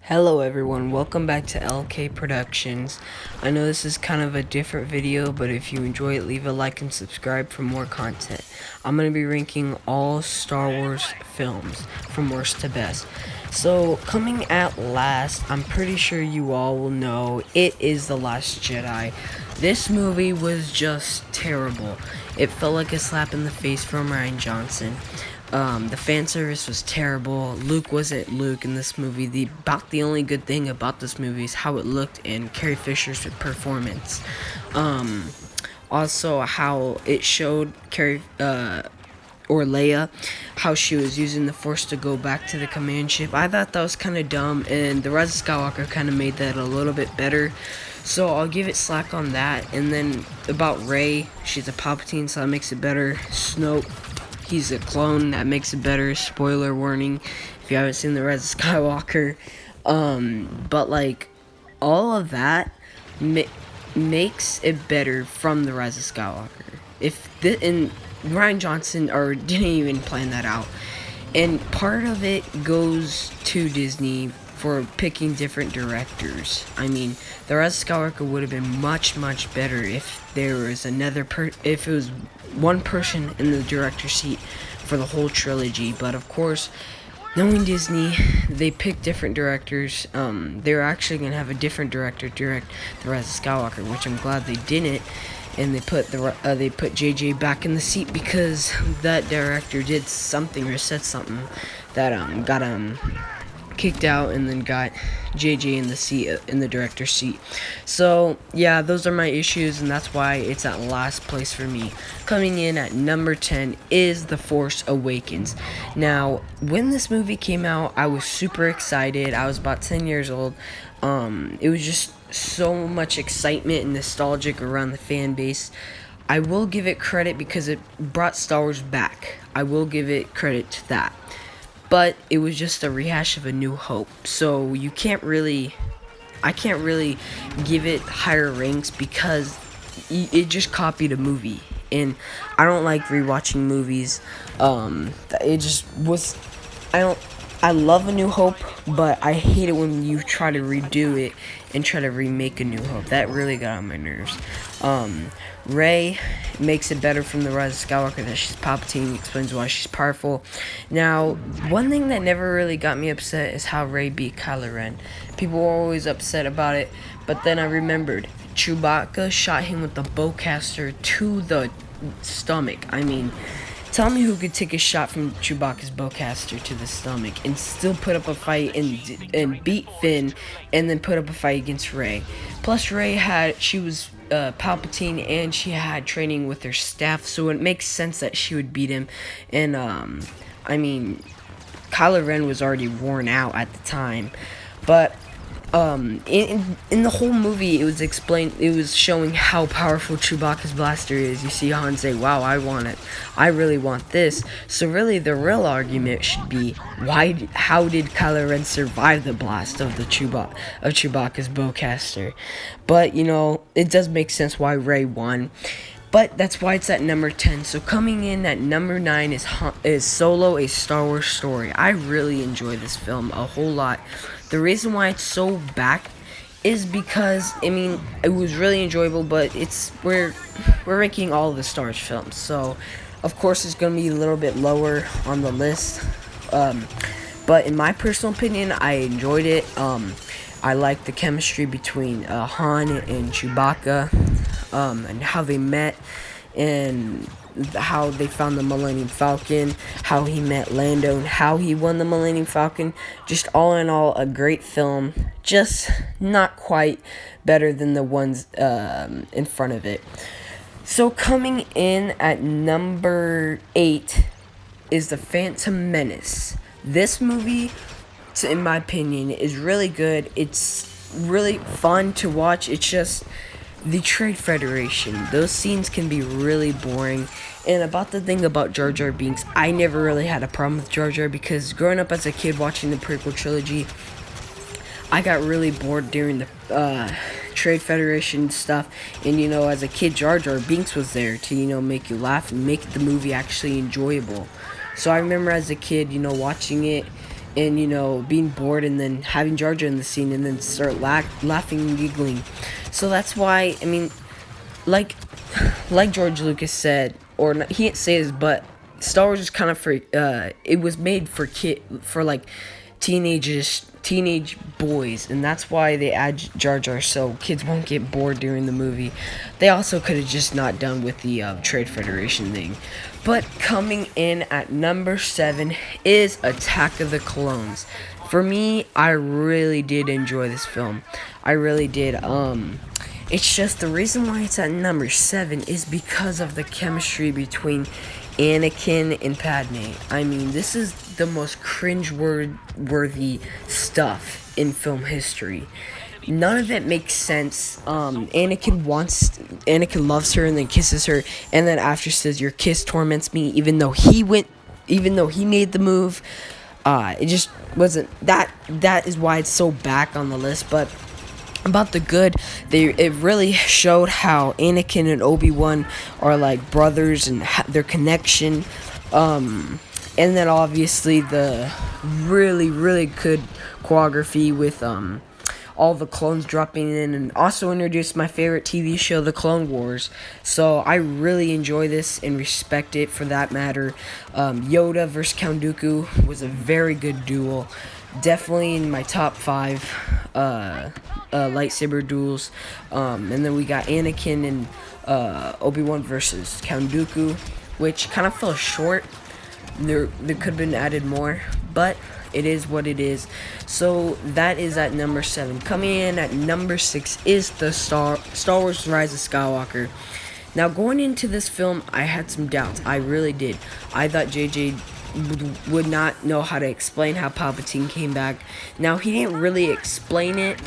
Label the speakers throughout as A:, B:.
A: Hello everyone, welcome back to LK Productions. I know this is kind of a different video, but if you enjoy it, leave a like and subscribe for more content. I'm going to be ranking all Star Wars films from worst to best. So, coming at last, I'm pretty sure you all will know, it is The Last Jedi. This movie was just terrible. It felt like a slap in the face from Rian Johnson. The fan service was terrible. Luke wasn't Luke in this movie. About the only good thing about this movie is how it looked and Carrie Fisher's performance. Also how it showed Carrie or Leia, how she was using the Force to go back to the command ship. I thought that was kind of dumb, and The Rise of Skywalker kind of made that a little bit better. So I'll give it slack on that. And then about Rey, she's a Palpatine, so that makes it better. Snoke, he's a clone, that makes it better. Spoiler warning if you haven't seen The Rise of Skywalker. But like all of that makes it better from The Rise of Skywalker. And Rian Johnson didn't even plan that out. And part of it goes to Disney for picking different directors. I mean, The Rise of Skywalker would have been much better if there was if it was one person in the director's seat for the whole trilogy. But of course, knowing Disney, they picked different directors. They're actually gonna have a different director direct The Rise of Skywalker, which I'm glad they didn't. And they put JJ back in the seat because that director did something or said something that got kicked out, and then got JJ in the director's seat. So yeah, those are my issues, and that's why it's at last place for me. Coming in at number 10 is The Force Awakens. Now, when this movie came out, I was super excited. I was about 10 years old. It was just so much excitement and nostalgic around the fan base. I will give it credit because it brought Star Wars back. I will give it credit to that. But it was just a rehash of A New Hope. So I can't really give it higher ranks because it just copied a movie. And I don't like rewatching movies. It just was, I love A New Hope, but I hate it when you try to redo it and try to remake A New Hope. That really got on my nerves. Rey makes it better from The Rise of Skywalker that she's Palpatine, explains why she's powerful. Now, one thing that never really got me upset is how Rey beat Kylo Ren. People were always upset about it, but then I remembered Chewbacca shot him with the bowcaster to the stomach. I mean, tell me who could take a shot from Chewbacca's bowcaster to the stomach and still put up a fight and beat Finn, and then put up a fight against Rey. Plus, she was Palpatine, and she had training with her staff, so it makes sense that she would beat him. And I mean, Kylo Ren was already worn out at the time, but in the whole movie, it was showing how powerful Chewbacca's blaster is. You see Han say, wow, I really want this. So really, the real argument should be, how did Kylo Ren survive the blast of Chewbacca's bowcaster? But, it does make sense why Rey won. But that's why it's at number 10. So coming in at number 9 is Solo: A Star Wars Story. I really enjoy this film a whole lot. The reason why it's so back is because, it was really enjoyable, but we're ranking all of the Star Wars films. So, of course, it's going to be a little bit lower on the list. But in my personal opinion, I enjoyed it. I liked the chemistry between Han and Chewbacca, and how they met, and how they found the Millennium Falcon, how he met Lando, and how he won the Millennium Falcon. Just all in all, a great film. Just not quite better than the ones in front of it. So coming in at number 8 is The Phantom Menace. This movie, in my opinion, is really good. It's really fun to watch. It's just the Trade Federation. Those scenes can be really boring. And about the thing about Jar Jar Binks, I never really had a problem with Jar Jar because growing up as a kid watching the prequel trilogy, I got really bored during the Trade Federation stuff. And, as a kid, Jar Jar Binks was there to, make you laugh and make the movie actually enjoyable. So I remember as a kid, watching it and being bored, and then having Jar Jar in the scene, and then start laughing and giggling. So that's why, I mean, like like George Lucas said, or not, he didn't say this, but Star Wars is kind of for it was made for like teenage boys, and that's why they add Jar Jar, so kids won't get bored during the movie. They also could have just not done with the Trade Federation thing. But coming in at number 7 is Attack of the Clones. For me, I really did enjoy this film. I really did. It's just the reason why it's at number 7 is because of the chemistry between Anakin and Padme. I mean, this is the most cringe-worthy stuff in film history. None of it makes sense. Anakin loves her and then kisses her, and then after says, "Your kiss torments me," even though he made the move. It just wasn't that. That is why it's so back on the list. But about the good, it really showed how Anakin and Obi-Wan are like brothers and their connection. And then obviously the really good choreography with all the clones dropping in, and also introduced my favorite TV show, The Clone Wars. So I really enjoy this and respect it for that matter. Yoda versus Count Dooku was a very good duel. Definitely in my top 5 lightsaber duels. And then we got Anakin and Obi-Wan versus Count Dooku, which kind of fell short. There could have been added more, but it is what it is. So that is at number 7. Coming in at number 6 is the Star Wars Rise of Skywalker. Now, going into this film, I had some doubts. I really did. I thought JJ would not know how to explain how Palpatine came back. Now, he didn't really explain it,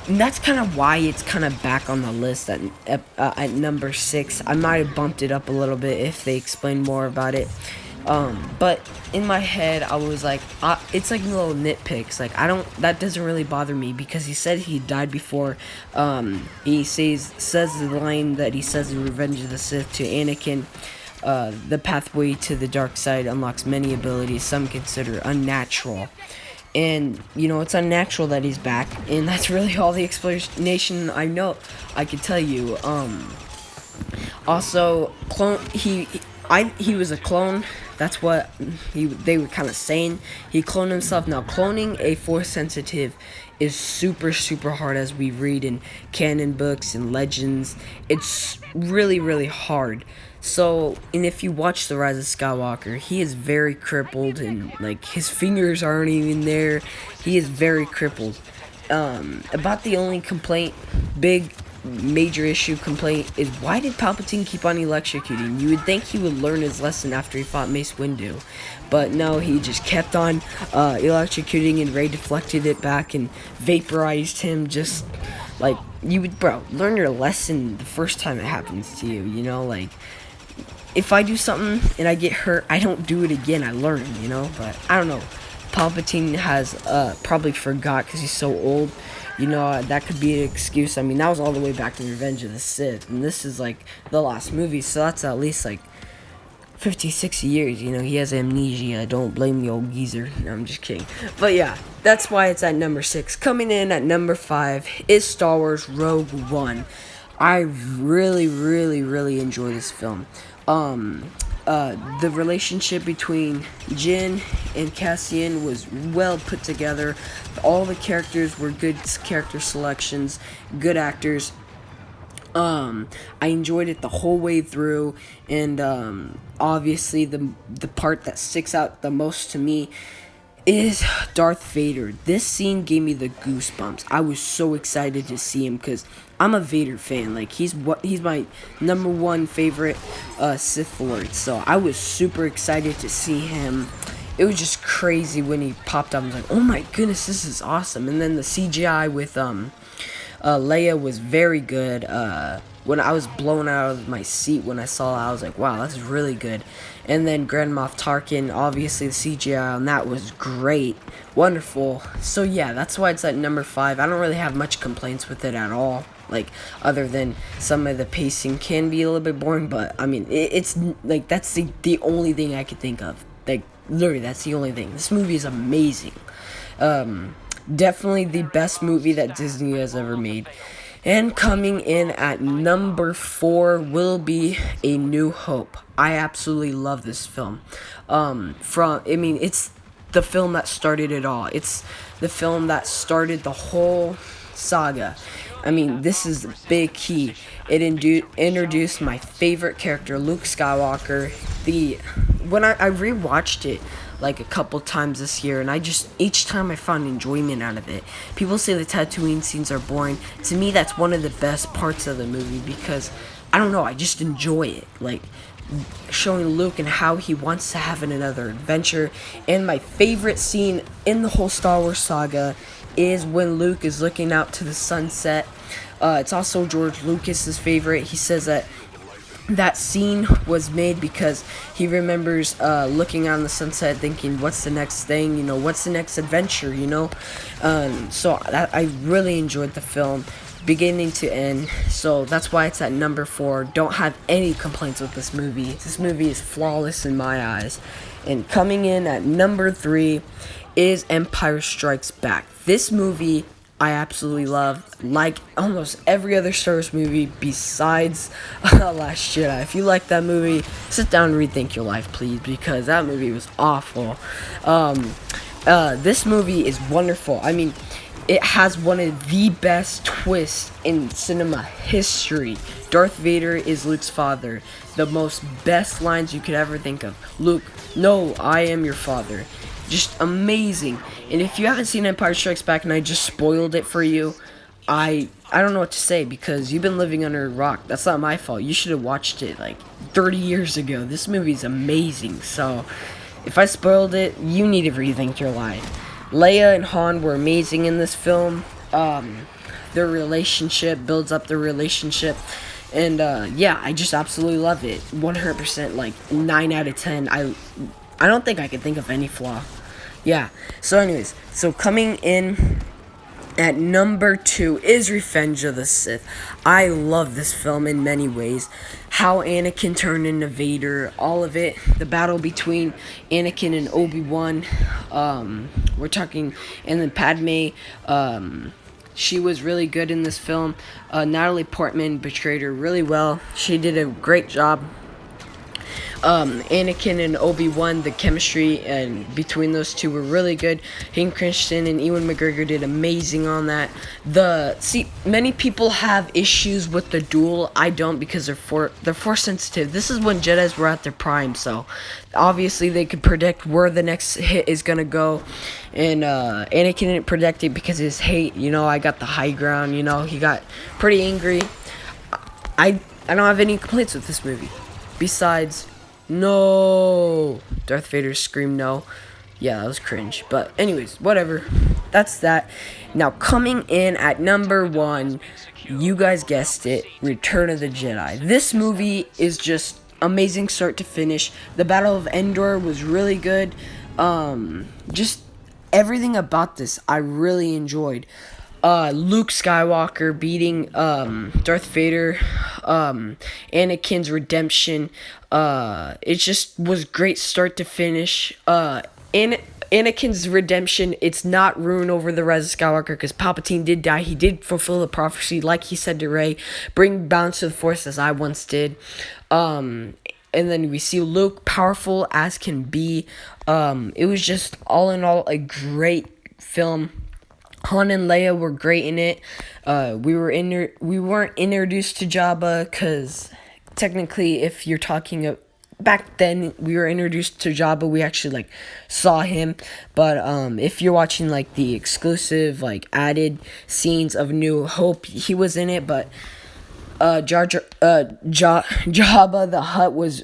A: and that's kind of why it's kind of back on the list at number 6. I might have bumped it up a little bit if they explained more about it. But in my head, I was like, it's like little nitpicks. Like, that doesn't really bother me because he said he died before. He says the line that he says in Revenge of the Sith to Anakin. The pathway to the dark side unlocks many abilities some consider unnatural. And, it's unnatural that he's back. And that's really all the explanation I know. I could tell you. Also, he was a clone. That's what they were kind of saying. He cloned himself. Now, cloning a Force sensitive is super hard, as we read in canon books and legends. It's really hard. So, and if you watch The Rise of Skywalker, he is very crippled, and like his fingers aren't even there. He is very crippled. About the only major issue complaint is, why did Palpatine keep on electrocuting? You would think he would learn his lesson after he fought Mace Windu, but no, he just kept on electrocuting, and Rey deflected it back and vaporized him. Just like, learn your lesson the first time it happens to you. Like, if I do something and I get hurt, I don't do it again. I learn, but I don't know. Palpatine has probably forgot because he's so old. That could be an excuse. I mean, that was all the way back in Revenge of the Sith, and this is like the last movie, so that's at least like 50, 60 years. He has amnesia. Don't blame the old geezer. No, I'm just kidding. But yeah, that's why it's at number 6. Coming in at number 5 is Star Wars Rogue One. I really enjoy this film. The relationship between Jin and Cassian was well put together. All the characters were good character selections, good actors. I enjoyed it the whole way through, and obviously the part that sticks out the most to me is Darth Vader. This scene gave me the goosebumps. I was so excited to see him because I'm a Vader fan. Like, he's my number 1 favorite Sith Lord. So I was super excited to see him. It was just crazy when he popped up. I was like, oh my goodness, this is awesome. And then the CGI with Leia was very good. When I was blown out of my seat when I saw it, I was like, wow, that's really good. And then Grand Moff Tarkin, obviously the CGI on that was great. Wonderful. So yeah, that's why it's at number 5. I don't really have much complaints with it at all. Like, other than some of the pacing can be a little bit boring, but I mean, it's like, that's the only thing I could think of. Like, Literally, that's the only thing. This movie is amazing. Um, Definitely the best movie that Disney has ever made. And coming in at number 4 will be A New Hope. I absolutely love this film. It's the film that started it all. It's the film that started the whole saga. I mean, this is a big key. It introduced my favorite character, Luke Skywalker. When I rewatched it like a couple times this year, and each time I found enjoyment out of it. People say the Tatooine scenes are boring. To me, that's one of the best parts of the movie because I don't know, I just enjoy it. Like showing Luke and how he wants to have another adventure. And my favorite scene in the whole Star Wars saga is when Luke is looking out to the sunset. It's also George Lucas's favorite. He says that scene was made because he remembers looking on the sunset thinking, what's the next thing, what's the next adventure, I really enjoyed the film beginning to end, so that's why it's at number 4. Don't have any complaints with this movie. This movie is flawless in my eyes. And coming in at number 3 is Empire Strikes Back. This movie I absolutely love, like almost every other Star Wars movie besides Last Jedi. If you like that movie, sit down and rethink your life, please, because that movie was awful. This movie is wonderful. I mean, it has one of the best twists in cinema history. Darth Vader is Luke's father. The most best lines you could ever think of. Luke, no, I am your father. Just amazing. And if you haven't seen Empire Strikes Back and I just spoiled it for you, I don't know what to say because you've been living under a rock. That's not my fault. You should have watched it like 30 years ago. This movie's amazing. So if I spoiled it, you need to rethink your life. Leia and Han were amazing in this film. Their relationship builds up their relationship. And I just absolutely love it. 100%, like 9 out of 10. I don't think I could think of any flaw. Yeah. So anyways, coming in at number 2 is Revenge of the Sith. I love this film in many ways. How Anakin turned into Vader, all of it. The battle between Anakin and Obi-Wan. We're talking, and then Padme. She was really good in this film. Natalie Portman portrayed her really well. She did a great job. Anakin and Obi-Wan, the chemistry and between those two were really good. Hayden Christensen and Ewan McGregor did amazing on that. Many people have issues with the duel. I don't, because they're force sensitive. This is when Jedis were at their prime, so obviously they could predict where the next hit is gonna go. And Anakin didn't predict it because of his hate. I got the high ground. He got pretty angry. I don't have any complaints with this movie, besides no. Darth Vader screamed no. Yeah, that was cringe. But anyways, whatever. That's that. Now coming in at number 1, you guys guessed it, Return of the Jedi. This movie is just amazing start to finish. The Battle of Endor was really good. Just everything about this I really enjoyed. Luke Skywalker beating Darth Vader, Anakin's redemption. It just was great start to finish. Anakin's redemption, it's not ruined over the Rise of Skywalker because Palpatine did die. He did fulfill the prophecy, like he said to Rey, bring balance to the Force as I once did. And then we see Luke powerful as can be. It was just all in all a great film. Han and Leia were great in it. We weren't introduced to Jabba because technically, if you're talking back then, we were introduced to Jabba. We actually saw him. But if you're watching the exclusive added scenes of New Hope, he was in it. But Jabba the Hutt was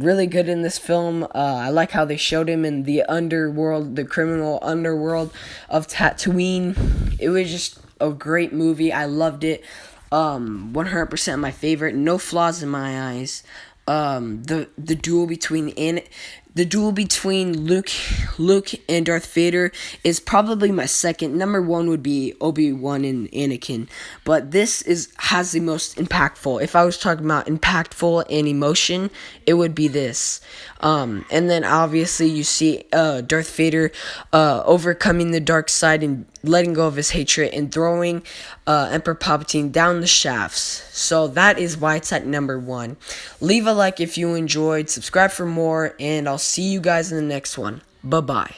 A: really good in this film. I like how they showed him in the underworld, the criminal underworld of Tatooine. It was just a great movie. I loved it. 100% my favorite. No flaws in my eyes. The duel between The duel between Luke and Darth Vader is probably my second. Number one would be Obi-Wan and Anakin, but this has the most impactful. If I was talking about impactful and emotion, it would be this. And then obviously you see Darth Vader overcoming the dark side and letting go of his hatred and throwing Emperor Palpatine down the shafts. So that is why it's at number one. Leave a like if you enjoyed, subscribe for more, and I'll see you guys in the next one. Bye-bye.